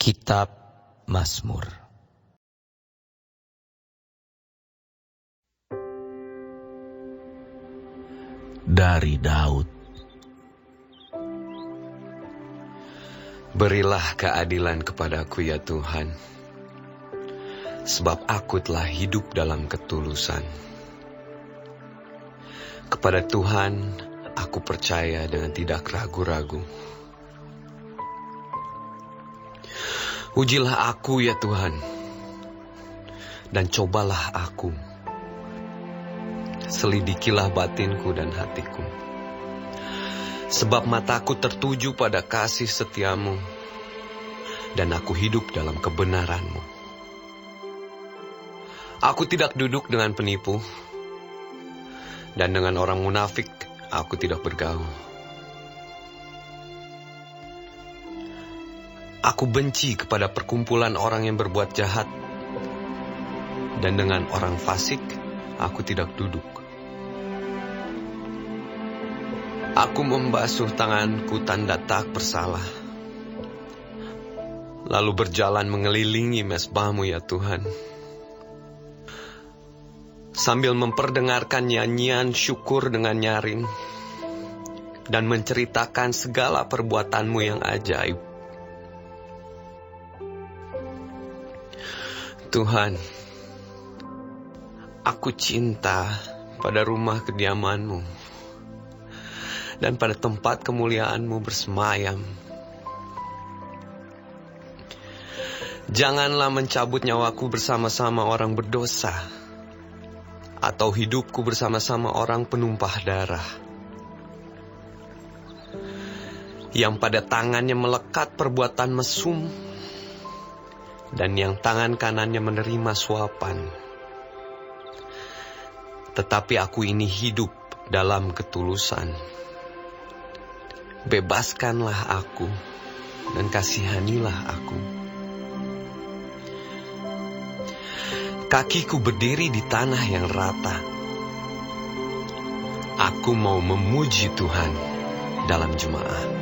Kitab Mazmur. Dari Daud. Berilah keadilan kepadaku ya Tuhan, sebab aku telah hidup dalam ketulusan. Kepada Tuhan aku percaya dengan tidak ragu-ragu. Ujilah aku ya Tuhan, dan cobalah aku. Selidikilah batinku dan hatiku. Sebab mataku tertuju pada kasih setiamu, dan aku hidup dalam kebenaranmu. Aku tidak duduk dengan penipu, dan dengan orang munafik aku tidak bergaul. Aku benci kepada perkumpulan orang yang berbuat jahat, dan dengan orang fasik aku tidak duduk. Aku membasuh tanganku tanda tak bersalah, lalu berjalan mengelilingi mezbahmu ya Tuhan, sambil memperdengarkan nyanyian syukur dengan nyaring, dan menceritakan segala perbuatanmu yang ajaib. Tuhan, aku cinta pada rumah kediaman-Mu dan pada tempat kemuliaan-Mu bersemayam. Janganlah mencabut nyawaku bersama-sama orang berdosa, atau hidupku bersama-sama orang penumpah darah, yang pada tangannya melekat perbuatan mesum, dan yang tangan kanannya menerima suapan. Tetapi aku ini hidup dalam ketulusan. Bebaskanlah aku dan kasihanilah aku. Kakiku berdiri di tanah yang rata. Aku mau memuji Tuhan dalam jemaah.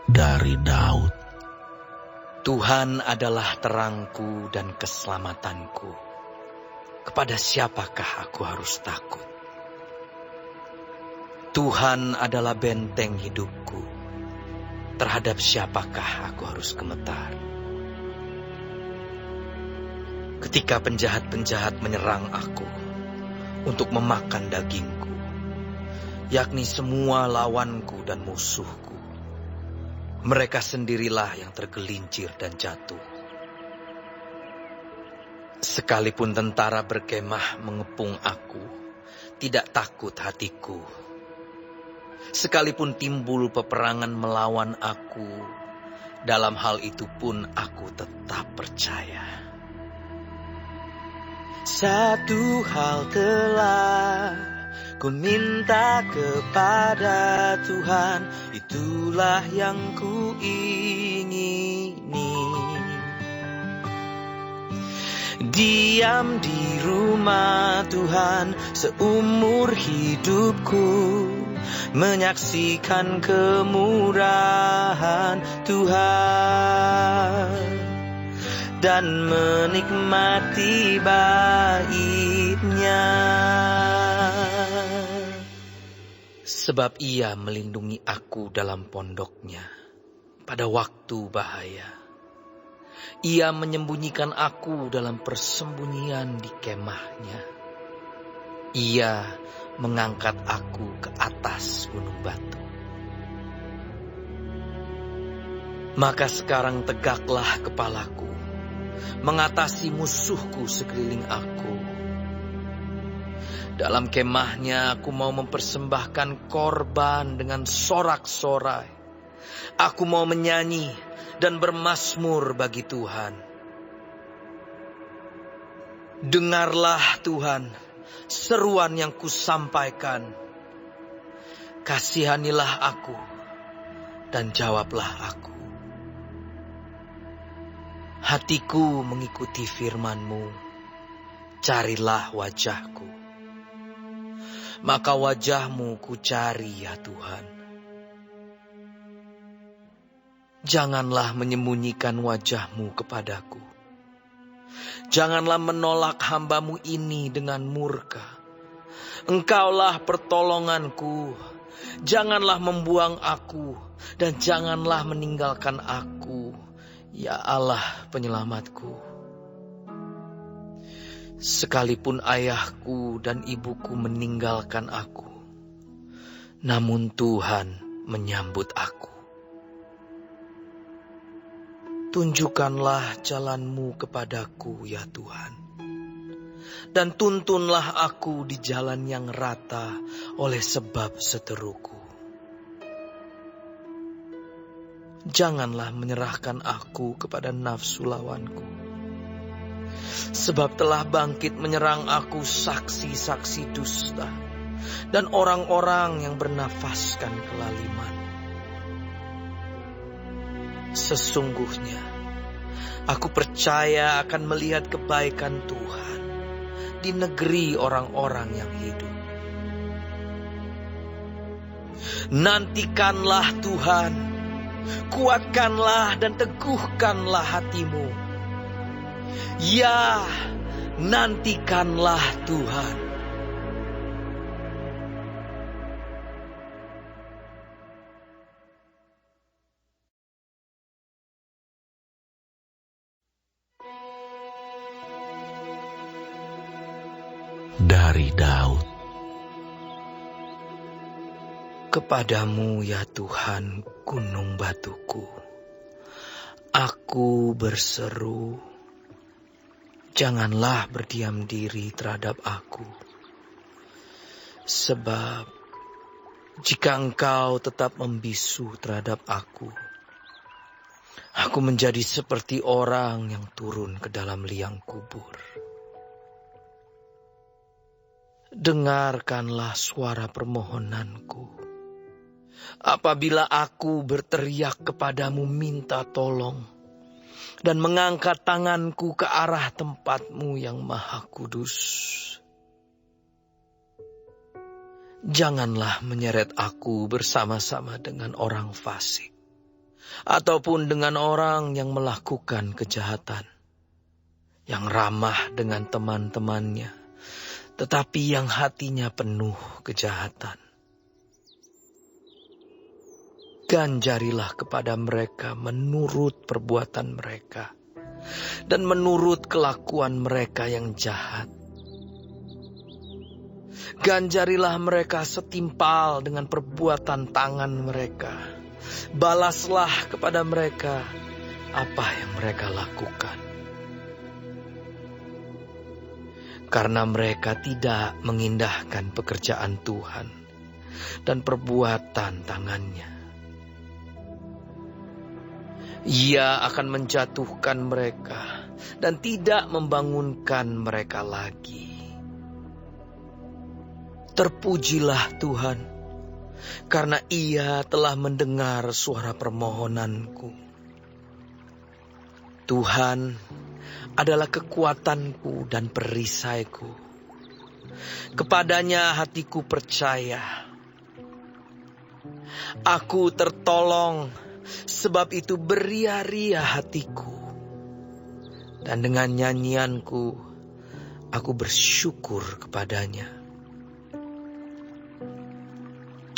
Dari Daud. Tuhan adalah terangku dan keselamatanku. Kepada siapakah aku harus takut? Tuhan adalah benteng hidupku. Terhadap siapakah aku harus gemetar? Ketika penjahat-penjahat menyerang aku untuk memakan dagingku, yakni semua lawanku dan musuhku, mereka sendirilah yang tergelincir dan jatuh. Sekalipun tentara berkemah mengepung aku, tidak takut hatiku. Sekalipun timbul peperangan melawan aku, dalam hal itu pun aku tetap percaya. Satu hal telah ku minta kepada Tuhan, itulah yang ku ingini. Diam di rumah Tuhan seumur hidupku, menyaksikan kemurahan Tuhan dan menikmati bait-Nya. Sebab Ia melindungi aku dalam pondok-Nya pada waktu bahaya. Ia menyembunyikan aku dalam persembunyian di kemah-Nya. Ia mengangkat aku ke atas gunung batu. Maka sekarang tegaklah kepalaku, mengatasi musuhku sekeliling aku. Dalam kemah-Nya aku mau mempersembahkan korban dengan sorak-sorai. Aku mau menyanyi dan bermazmur bagi Tuhan. Dengarlah Tuhan seruan yang kusampaikan. Kasihanilah aku dan jawablah aku. Hatiku mengikuti firman-Mu. Carilah wajah-Ku. Maka wajah-Mu ku cari ya Tuhan. Janganlah menyembunyikan wajah-Mu kepadaku. Janganlah menolak hamba-Mu ini dengan murka. Engkaulah pertolonganku. Janganlah membuang aku dan janganlah meninggalkan aku, ya Allah penyelamatku. Sekalipun ayahku dan ibuku meninggalkan aku, namun Tuhan menyambut aku. Tunjukkanlah jalan-Mu kepadaku, ya Tuhan. Dan tuntunlah aku di jalan yang rata oleh sebab seteruku. Janganlah menyerahkan aku kepada nafsu lawanku. Sebab telah bangkit menyerang aku saksi-saksi dusta dan orang-orang yang bernafaskan kelaliman. Sesungguhnya aku percaya akan melihat kebaikan Tuhan di negeri orang-orang yang hidup. Nantikanlah Tuhan, kuatkanlah dan teguhkanlah hatimu. Ya, nantikanlah Tuhan. Dari Daud. Kepadamu ya Tuhan gunung batuku, aku berseru. Janganlah berdiam diri terhadap aku. Sebab jika Engkau tetap membisu terhadap aku menjadi seperti orang yang turun ke dalam liang kubur. Dengarkanlah suara permohonanku. Apabila aku berteriak kepadamu minta tolong, dan mengangkat tanganku ke arah tempat-Mu yang maha kudus. Janganlah menyeret aku bersama-sama dengan orang fasik, ataupun dengan orang yang melakukan kejahatan, yang ramah dengan teman-temannya, tetapi yang hatinya penuh kejahatan. Ganjarilah kepada mereka menurut perbuatan mereka, dan menurut kelakuan mereka yang jahat. Ganjarilah mereka setimpal dengan perbuatan tangan mereka. Balaslah kepada mereka apa yang mereka lakukan. Karena mereka tidak mengindahkan pekerjaan Tuhan dan perbuatan tangannya. Ia akan menjatuhkan mereka dan tidak membangunkan mereka lagi. Terpujilah Tuhan, karena Ia telah mendengar suara permohonanku. Tuhan adalah kekuatanku dan perisaiku. Kepadanya hatiku percaya. Aku tertolong, sebab itu beria-ria hatiku. Dan dengan nyanyianku, aku bersyukur kepadanya.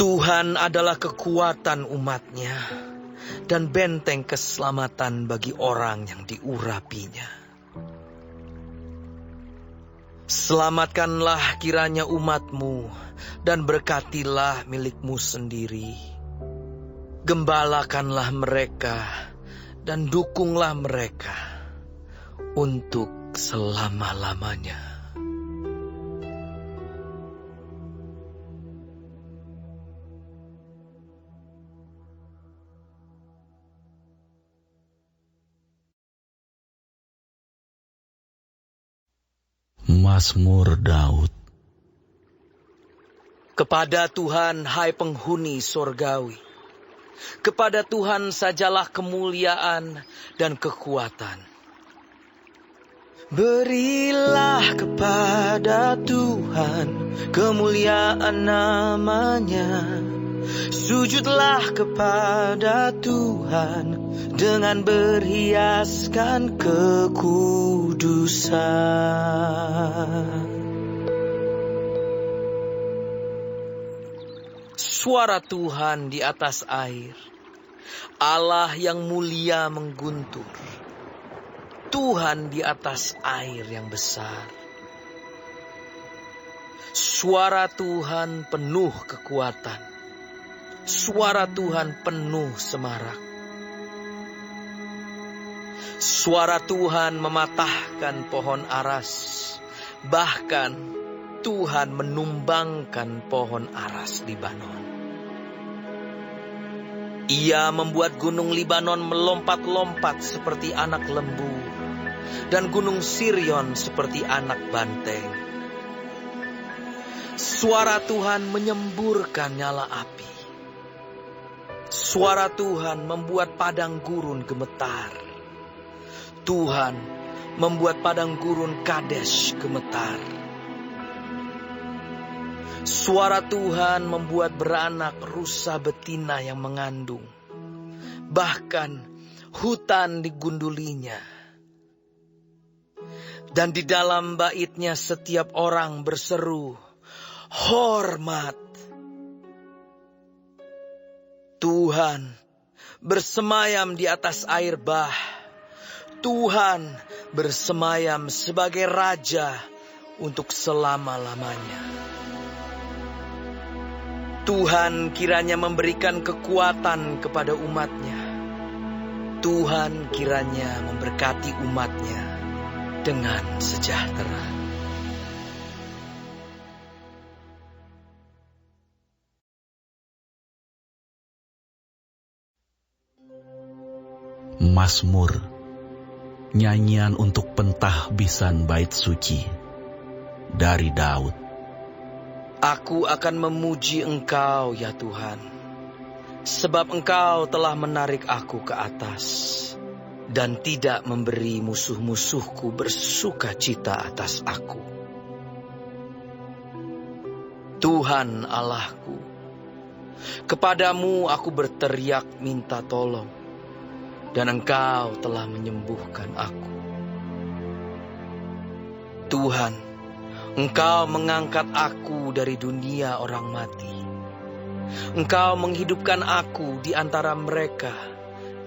Tuhan adalah kekuatan umat-Nya dan benteng keselamatan bagi orang yang diurapinya. Selamatkanlah kiranya umat-Mu dan berkatilah milik-Mu sendiri. Gembalakanlah mereka dan dukunglah mereka untuk selama-lamanya. Mazmur Daud. Kepada Tuhan, hai penghuni sorgawi, kepada Tuhan sajalah kemuliaan dan kekuatan. Berilah kepada Tuhan kemuliaan namanya. Sujudlah kepada Tuhan dengan berhiaskan kekudusan. Suara Tuhan di atas air, Allah yang mulia mengguntur. Tuhan di atas air yang besar. Suara Tuhan penuh kekuatan. Suara Tuhan penuh semarak. Suara Tuhan mematahkan pohon aras. Bahkan Tuhan menumbangkan pohon aras Libanon. Ia membuat gunung Libanon melompat-lompat seperti anak lembu, dan gunung Sirion seperti anak banteng. Suara Tuhan menyemburkan nyala api. Suara Tuhan membuat padang gurun gemetar. Tuhan membuat padang gurun Kadesh gemetar. Suara Tuhan membuat beranak rusa betina yang mengandung. Bahkan hutan digundulinya. Dan di dalam baitnya setiap orang berseru, hormat. Tuhan bersemayam di atas air bah. Tuhan bersemayam sebagai raja untuk selama-lamanya. Tuhan kiranya memberikan kekuatan kepada umatnya. Tuhan kiranya memberkati umatnya dengan sejahtera. Mazmur, nyanyian untuk pentahbisan bait suci, dari Daud. Aku akan memuji Engkau, ya Tuhan, sebab Engkau telah menarik aku ke atas dan tidak memberi musuh-musuhku bersuka cita atas aku. Tuhan Allahku, kepadamu aku berteriak minta tolong, dan Engkau telah menyembuhkan aku. Tuhan, Engkau mengangkat aku dari dunia orang mati. Engkau menghidupkan aku di antara mereka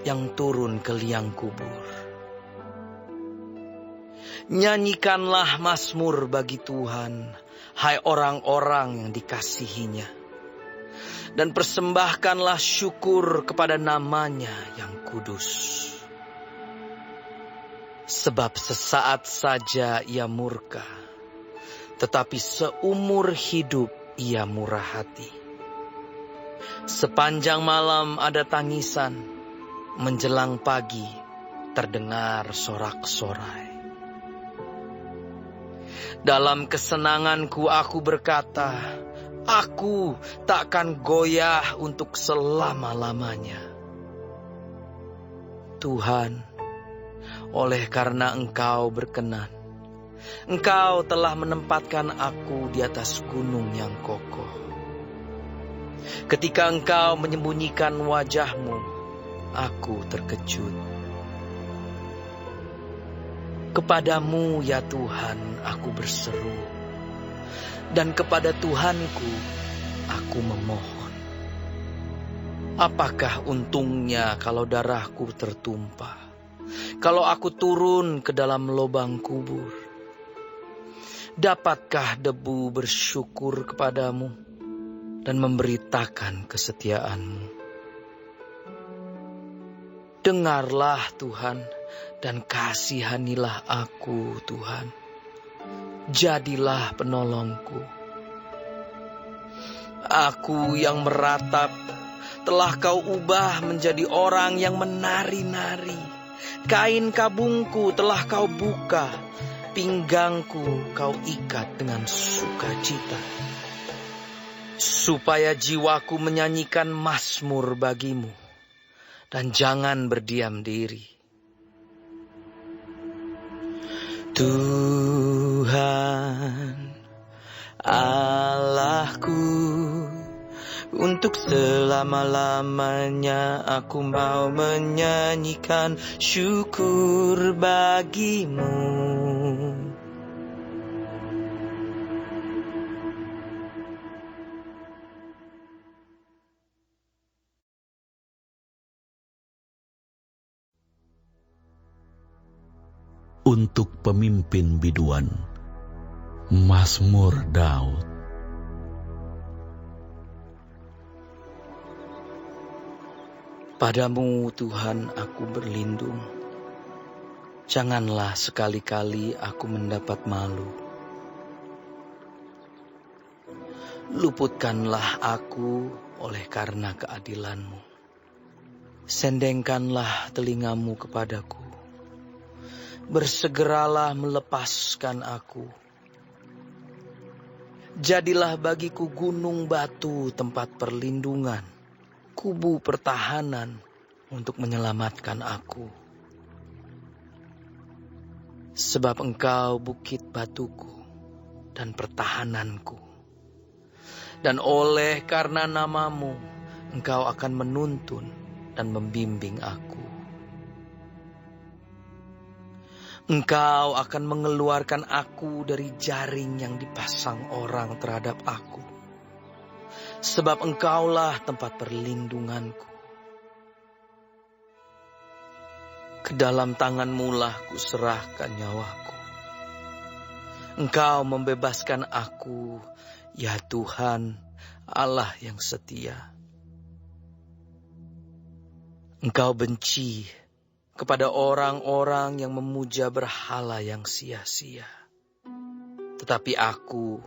yang turun ke liang kubur. Nyanyikanlah mazmur bagi Tuhan, hai orang-orang yang dikasihinya. Dan persembahkanlah syukur kepada namanya yang kudus. Sebab sesaat saja ia murka, tetapi seumur hidup ia murah hati. Sepanjang malam ada tangisan, menjelang pagi terdengar sorak-sorai. Dalam kesenanganku aku berkata, aku takkan goyah untuk selama-lamanya. Tuhan, oleh karena Engkau berkenan, Engkau telah menempatkan aku di atas gunung yang kokoh. Ketika Engkau menyembunyikan wajah-Mu, aku terkejut. Kepadamu, ya Tuhan, aku berseru, dan kepada Tuhanku aku memohon. Apakah untungnya kalau darahku tertumpah, kalau aku turun ke dalam lubang kubur? Dapatkah debu bersyukur kepadamu dan memberitakan kesetiaan-Mu? Dengarlah Tuhan dan kasihanilah aku, Tuhan. Jadilah penolongku. Aku yang meratap telah Kau ubah menjadi orang yang menari-nari. Kain kabungku telah Kau buka, pinggangku Kau ikat dengan sukacita. Supaya jiwaku menyanyikan mazmur bagi-Mu, dan jangan berdiam diri. Tuhan Allahku, untuk selama-lamanya aku mau menyanyikan syukur bagimu. Untuk pemimpin biduan, Mazmur Daud. Padamu Tuhan aku berlindung, janganlah sekali-kali aku mendapat malu. Luputkanlah aku oleh karena keadilan-Mu. Sendengkanlah telingamu kepadaku. Bersegeralah melepaskan aku. Jadilah bagiku gunung batu tempat perlindungan, kubu pertahanan untuk menyelamatkan aku. Sebab Engkau bukit batuku dan pertahananku. Dan oleh karena nama-Mu, Engkau akan menuntun dan membimbing aku. Engkau akan mengeluarkan aku dari jaring yang dipasang orang terhadap aku. Sebab Engkaulah tempat perlindunganku. Ke dalam tangan-Mu lah kuserahkan nyawaku. Engkau membebaskan aku, ya Tuhan, Allah yang setia. Engkau benci kepada orang-orang yang memuja berhala yang sia-sia. Tetapi aku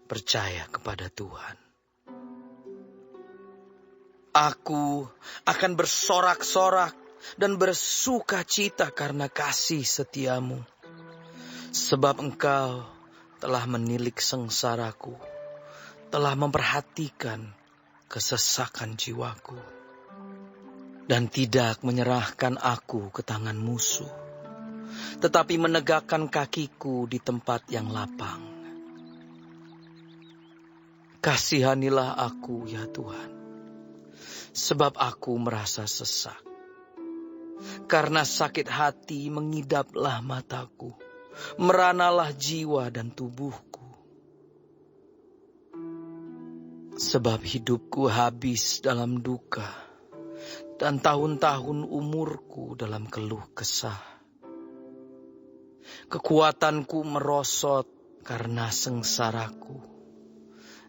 percaya kepada Tuhan. Aku akan bersorak-sorak dan bersuka cita karena kasih setia-Mu. Sebab Engkau telah menilik sengsaraku, telah memperhatikan kesesakan jiwaku. Dan tidak menyerahkan aku ke tangan musuh, tetapi menegakkan kakiku di tempat yang lapang. Kasihanilah aku, ya Tuhan, sebab aku merasa sesak. Karena sakit hati mengidaplah mataku, meranalah jiwa dan tubuhku. Sebab hidupku habis dalam duka, dan tahun-tahun umurku dalam keluh kesah. Kekuatanku merosot karena sengsaraku,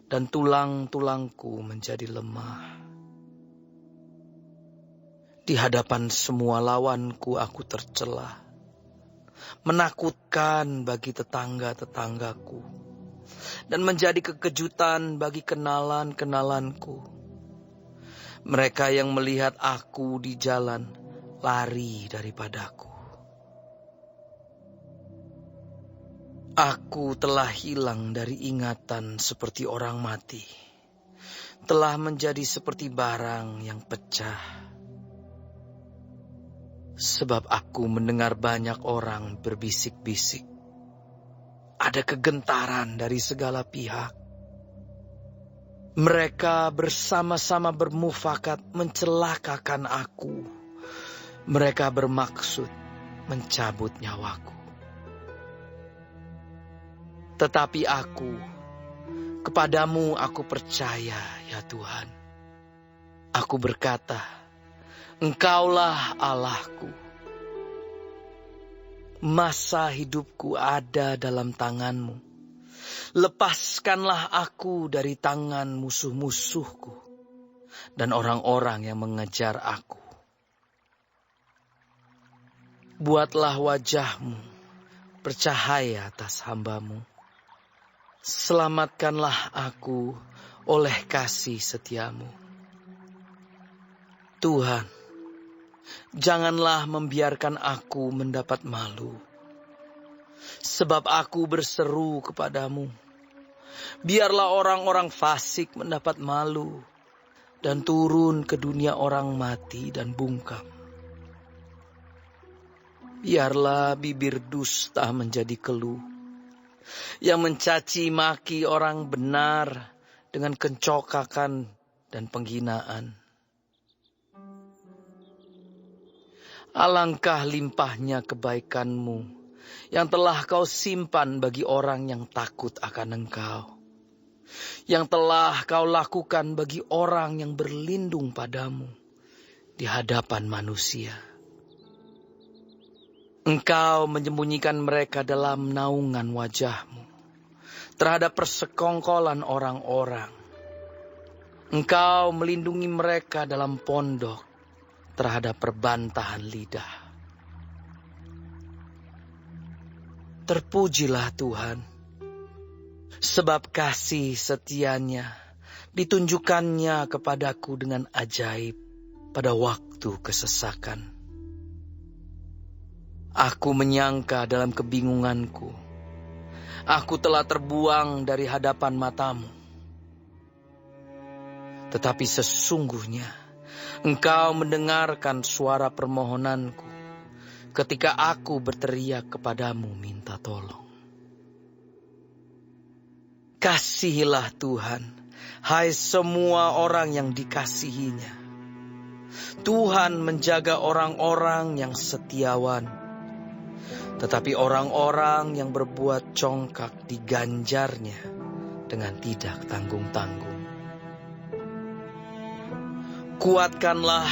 dan tulang-tulangku menjadi lemah. Di hadapan semua lawanku aku tercela, menakutkan bagi tetangga-tetanggaku, dan menjadi kekejutan bagi kenalan-kenalanku. Mereka yang melihat aku di jalan lari daripadaku. Aku telah hilang dari ingatan seperti orang mati, telah menjadi seperti barang yang pecah. Sebab aku mendengar banyak orang berbisik-bisik. Ada kegentaran dari segala pihak. Mereka bersama-sama bermufakat mencelakakan aku. Mereka bermaksud mencabut nyawaku. Tetapi aku, kepadamu aku percaya, ya Tuhan. Aku berkata, Engkaulah Allahku. Masa hidupku ada dalam tangan-Mu. Lepaskanlah aku dari tangan musuh-musuhku dan orang-orang yang mengejar aku. Buatlah wajah-Mu bercahaya atas hamba-Mu. Selamatkanlah aku oleh kasih setia-Mu. Tuhan, janganlah membiarkan aku mendapat malu. Sebab aku berseru kepadamu. Biarlah orang-orang fasik mendapat malu dan turun ke dunia orang mati dan bungkam. Biarlah bibir dusta menjadi keluh, yang mencaci maki orang benar dengan kencokakan dan penghinaan. Alangkah limpahnya kebaikan-Mu yang telah Kau simpan bagi orang yang takut akan Engkau, yang telah Kau lakukan bagi orang yang berlindung padamu di hadapan manusia. Engkau menyembunyikan mereka dalam naungan wajah-Mu terhadap persekongkolan orang-orang. Engkau melindungi mereka dalam pondok terhadap perbantahan lidah. Terpujilah Tuhan, sebab kasih setianya ditunjukkannya kepadaku dengan ajaib pada waktu kesesakan. Aku menyangka dalam kebingunganku, aku telah terbuang dari hadapan mata-Mu. Tetapi sesungguhnya Engkau mendengarkan suara permohonanku ketika aku berteriak kepadamu minta tolong. Kasihilah Tuhan, hai semua orang yang dikasihinya. Tuhan menjaga orang-orang yang setiawan, tetapi orang-orang yang berbuat congkak diganjarnya dengan tidak tanggung-tanggung. Kuatkanlah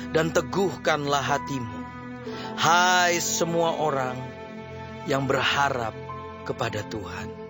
dan teguhkanlah hatimu, hai semua orang yang berharap kepada Tuhan.